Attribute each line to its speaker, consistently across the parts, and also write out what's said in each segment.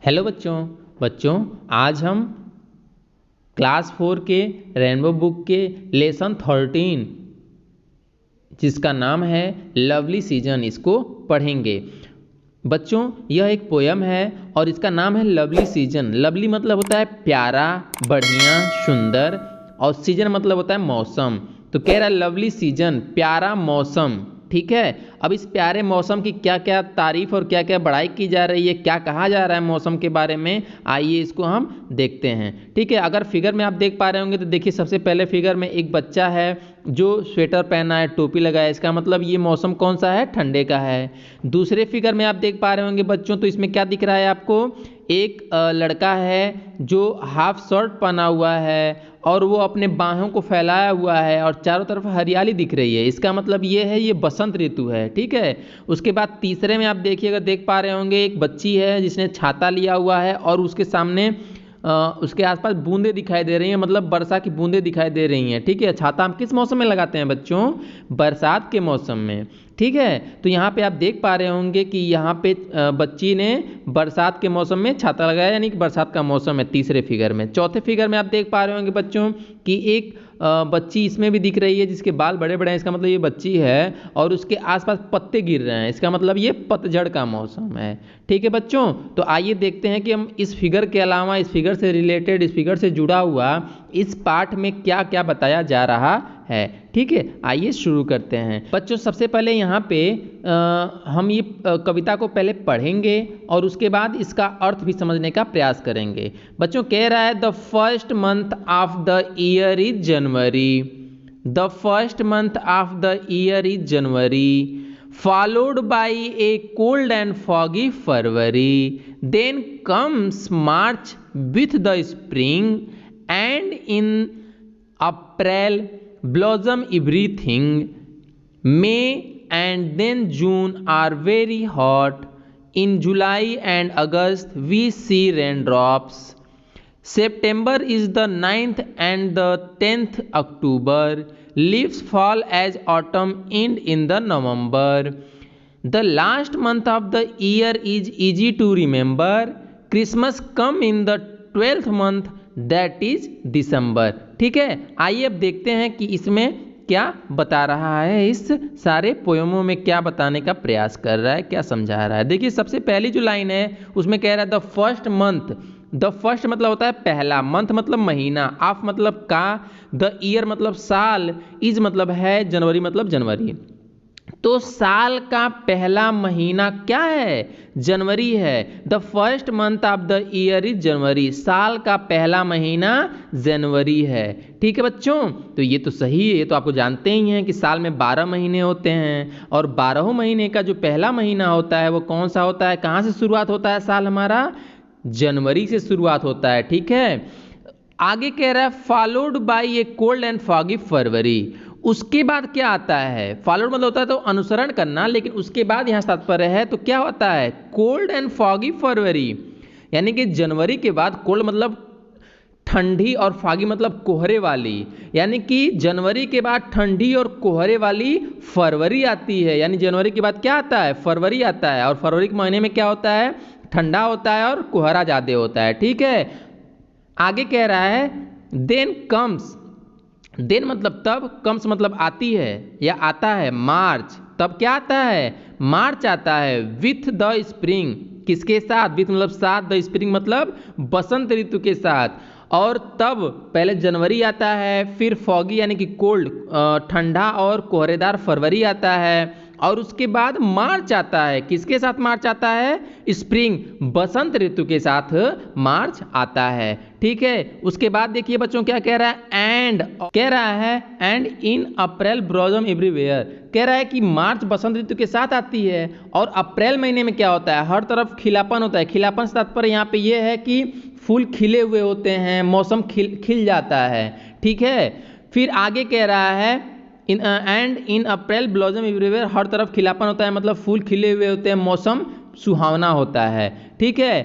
Speaker 1: Hello बच्चों बच्चों आज हम क्लास 4 के रेनबो बुक के लेसन 13 जिसका नाम है लवली सीजन इसको पढ़ेंगे। बच्चों यह एक पोयम है और इसका नाम है लवली सीजन। लवली मतलब होता है प्यारा, बढ़िया, सुंदर, और सीजन मतलब होता है मौसम। तो कह रहा है लवली सीजन, प्यारा मौसम। ठीक है, अब इस प्यारे मौसम की क्या क्या तारीफ और क्या क्या बड़ाई की जा रही है, क्या कहा जा रहा है मौसम के बारे में, आइए इसको हम देखते हैं। ठीक है, अगर फिगर में आप देख पा रहे होंगे तो देखिए सबसे पहले फिगर में एक बच्चा है जो स्वेटर पहना है, टोपी लगाया है, इसका मतलब ये मौसम कौन सा है, ठंडे का है। दूसरे फिगर में आप देख पा रहे होंगे बच्चों, तो इसमें क्या दिख रहा है आपको, एक लड़का है जो हाफ शर्ट पहना हुआ है और वो अपने बाहों को फैलाया हुआ है और चारों तरफ हरियाली दिख रही है, इसका मतलब ये है ये बसंत ऋतु है। ठीक है, उसके बाद तीसरे में आप देखिएगा, देख पा रहे होंगे एक बच्ची है जिसने छाता लिया हुआ है और उसके सामने उसके आसपास बूंदे दिखाई दे रही हैं, मतलब वर्षा की बूंदे दिखाई दे रही हैं। ठीक है, छाता हम किस मौसम में लगाते हैं बच्चों, बरसात के मौसम में। ठीक है, तो यहाँ पे आप देख पा रहे होंगे कि यहाँ पे बच्ची ने बरसात के मौसम में छाता लगाया, यानी कि बरसात का मौसम है तीसरे फिगर में। चौथे फिगर में आप देख पा रहे होंगे बच्चों कि एक बच्ची इसमें भी दिख रही है जिसके बाल बड़े बड़े हैं, इसका मतलब ये बच्ची है और उसके आसपास पत्ते गिर रहे हैं, इसका मतलब ये पतझड़ का मौसम है। ठीक है बच्चों, तो आइए देखते हैं कि हम इस फिगर के अलावा, इस फिगर से रिलेटेड, इस फिगर से जुड़ा हुआ इस पाठ में क्या क्या बताया जा रहा है। ठीक है, आइए शुरू करते हैं बच्चों। सबसे पहले यहाँ पे हम ये कविता को पहले पढ़ेंगे और उसके बाद इसका अर्थ भी समझने का प्रयास करेंगे। बच्चों कह रहा है the first month of the year is January, the first month of the year is January, followed by a cold and foggy February, then comes March with the spring, and in April blossom everything. May and then June are very hot. In July and August we see raindrops. September is the 9th and the 10th October. Leaves fall as autumn end in the November. The last month of the year is easy to remember. Christmas come in the 12th month, that is December. ठीक है, आइए अब देखते हैं कि इसमें क्या बता रहा है, इस सारे पोयमों में क्या बताने का प्रयास कर रहा है, क्या समझा रहा है। देखिए सबसे पहली जो लाइन है उसमें कह रहा है the first month. The first मतलब होता है पहला, मंथ मतलब महीना, ऑफ मतलब का, द ईयर मतलब साल, इज मतलब है, जनवरी मतलब जनवरी। तो साल का पहला महीना क्या है, जनवरी है। The first month of the year is जनवरी, साल का पहला महीना जनवरी है। ठीक है बच्चों, तो ये तो सही है, ये तो आपको जानते ही हैं कि साल में 12 महीने होते हैं और 12 महीने का जो पहला महीना होता है वो कौन सा होता है, कहाँ से शुरुआत होता है साल हमारा, जनवरी से शुरुआत होता है। ठीक है, आगे कह रहा है followed by a cold and foggy February. उसके बाद क्या आता है, फॉलोड मतलब होता है तो अनुसरण करना, लेकिन उसके बाद यहाँ तात्पर्य है तो क्या होता है, कोल्ड एंड फॉगी फरवरी, यानी कि जनवरी के बाद कोल्ड मतलब ठंडी और फॉगी मतलब कोहरे वाली, यानी कि जनवरी के बाद ठंडी और कोहरे वाली फरवरी आती है। यानी जनवरी के बाद क्या आता है, फरवरी आता है, और फरवरी के महीने में क्या होता है, ठंडा होता है और कोहरा ज़्यादा होता है। ठीक है, आगे कह रहा है देन कम्स, देन मतलब तब, कम्स मतलब आती है या आता है, मार्च, तब क्या आता है, मार्च आता है, विथ द स्प्रिंग, किसके साथ, विथ मतलब साथ, द स्प्रिंग मतलब बसंत ऋतु के साथ। और तब पहले जनवरी आता है, फिर फॉगी यानी कि कोल्ड, ठंडा और कोहरेदार फरवरी आता है, और उसके बाद मार्च आता है, किसके साथ मार्च आता है, स्प्रिंग, बसंत ऋतु के साथ मार्च आता है। ठीक है, उसके बाद देखिए बच्चों क्या कह रहा है, एंड कह रहा है and in April blossom everywhere, कह रहा है कि मार्च बसंत ऋतु के साथ आती है और अप्रैल महीने में क्या होता है, हर तरफ खिलापन होता है। खिलापन से तात्पर्य यहाँ पे ये है कि फूल खिले हुए होते हैं, मौसम खिल जाता है। ठीक है, फिर आगे कह रहा है and in April blossom everywhere, हर तरफ खिलापन होता है मतलब फूल खिले हुए होते हैं, मौसम सुहावना होता है। ठीक है,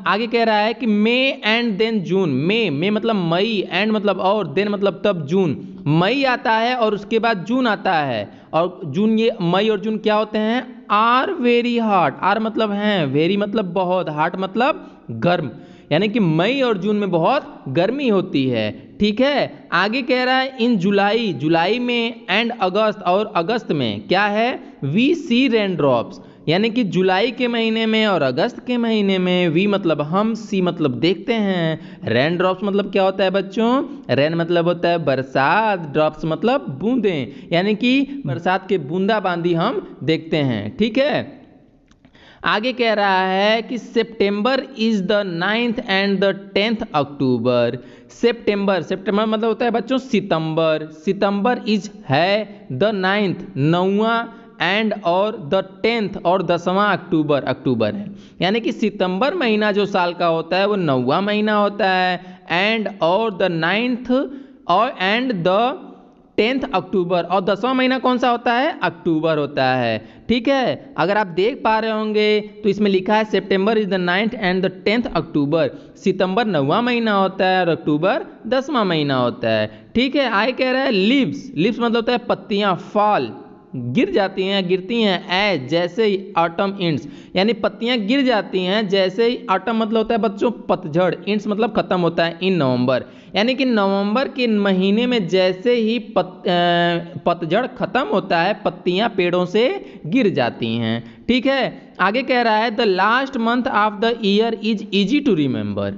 Speaker 1: आगे कह रहा है कि मे एंड देन जून, मे मतलब मई, एंड मतलब और, देन मतलब तब, जून, मई आता है और उसके बाद जून आता है, और जून, ये मई और जून क्या होते हैं, आर वेरी हॉट। आर मतलब हैं, वेरी मतलब बहुत, हॉट मतलब गर्म, यानी कि मई और जून में बहुत गर्मी होती है। ठीक है, आगे कह रहा है इन जुलाई, जुलाई में एंड अगस्त, और अगस्त में क्या है, वी सी रेन ड्रॉप्स, यानी कि जुलाई के महीने में और अगस्त के महीने में, वी मतलब हम, सी मतलब देखते हैं, रेन ड्रॉप्स मतलब क्या होता है बच्चों, रेन मतलब होता है बरसात, ड्रॉप्स मतलब बूंदें, यानी कि बरसात के बूंदाबांदी हम देखते हैं। ठीक है, आगे कह रहा है कि सितंबर is the 9th and the 10th अक्टूबर। सितंबर, सितंबर मतलब होता है बच्चों सितंबर, सितंबर इज है द 9th 9वां, एंड और द 10th और 10वां अक्टूबर, अक्टूबर है, यानी कि सितंबर महीना जो साल का होता है वो 9वां महीना होता है, एंड और द 9th और एंड द 10th अक्टूबर, और 10वां महीना कौन सा होता है, अक्टूबर होता है। ठीक है, अगर आप देख पा रहे होंगे तो इसमें लिखा है सितंबर is the 9th and the 10th अक्टूबर, सितंबर 9वां महीना होता है और अक्टूबर 10वां महीना होता है। ठीक है, आगे कह रहा है लीव्स, लीव्स मतलब होता है पत्तियां, फॉल गिर जाती हैं, गिरती हैं, एज जैसे ही ऑटम इंड्स, यानी पत्तियां गिर जाती हैं जैसे ही, ऑटम मतलब होता है बच्चों पतझड़, इंड्स मतलब खत्म होता है इन नवंबर, यानी कि नवंबर के महीने में जैसे ही पतझड़ खत्म होता है, पत्तियां पेड़ों से गिर जाती हैं। ठीक है, आगे कह रहा है the last month of the year is easy to remember.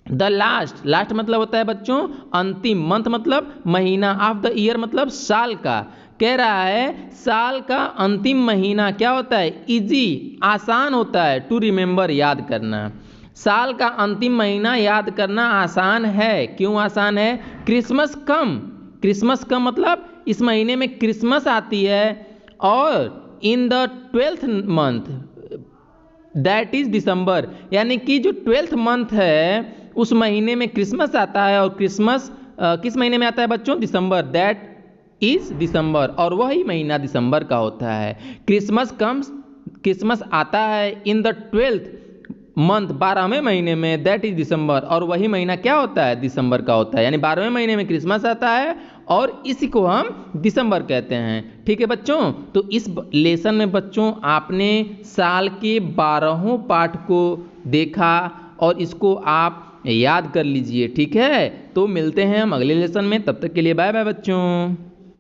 Speaker 1: The last, last मतलब होता है बच्चों अंतिम, मंथ मतलब महीना, ऑफ द ईयर मतलब साल का, कह रहा है साल का अंतिम महीना क्या होता है, इजी आसान होता है, टू रिमेंबर याद करना। साल का अंतिम महीना याद करना आसान है, क्यों आसान है, क्रिसमस कम, क्रिसमस कम मतलब इस महीने में क्रिसमस आती है, और in the 12th month that is December, यानी कि जो 12th मंथ है उस महीने में क्रिसमस आता है, और क्रिसमस किस महीने में आता है बच्चों, दिसंबर, दैट इज दिसंबर, और वही महीना दिसंबर का होता है। क्रिसमस कम्स, क्रिसमस आता है इन द 12th मंथ 12वें महीने में, दैट इज दिसंबर, और वही महीना क्या होता है, दिसंबर का होता है, यानी 12वें महीने में क्रिसमस आता है और इसी को हम दिसंबर कहते हैं। ठीक है बच्चों, तो इस लेसन में बच्चों आपने साल के 12 पाठ को देखा और इसको आप याद कर लीजिए। ठीक है, तो मिलते हैं हम अगले लेसन में, तब तक के लिए बाय बाय बच्चों।